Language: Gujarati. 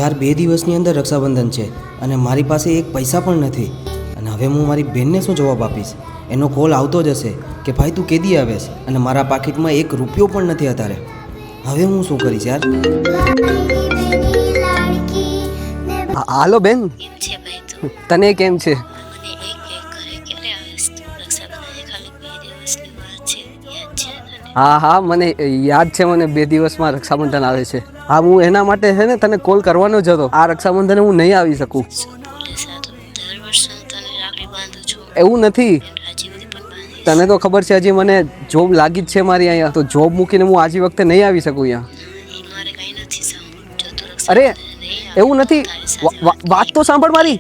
યાર 2 દિવસની અંદર રક્ષાબંધન છે અને મારી પાસે એક પૈસા પણ નથી અને હવે હું મારી બહેનને શું જવાબ આપીશ? એનો કોલ આવતો જ હશે કે ભાઈ તું કેદી આવેશ અને મારા પાકીટમાં 1 રૂપિયો પણ નથી અત્યારે. હવે હું શું કરીશ યાર? હાલો બેન, કેમ છે ભાઈ તું? તને કેમ છે? મને એક ઘરે ક્યારે આવેશ તું? રક્ષાબંધનની ખાલી 2 દિવસની વાત છે, યાદ છે તને? હા મને યાદ છે, મને 2 દિવસમાં રક્ષાબંધન આવે છે. હા, હું એના માટે છે ને તને કોલ કરવાનો જ હતો. આ રક્ષાબંધને હું નહીં આવી શકું. શું બોલે સાતું? દર વર્ષે હું તને રાખડી બાંધું છું. એવું નથી, બેન રાજી બધી પણ બાંધીશ. તને તો ખબર છે હજી મને જોબ લાગી જ છે મારી અહીંયા, તો જોબ મૂકીને હું આજે વખતે નહીં આવી શકું અહીંયા. એ મારે કઈ નથી સાંભળવું. જો તું અરે રક્ષાબંધને નહીં આવે એવું નથી, તો તારી સાથે વાત તો સાંભળ મારી.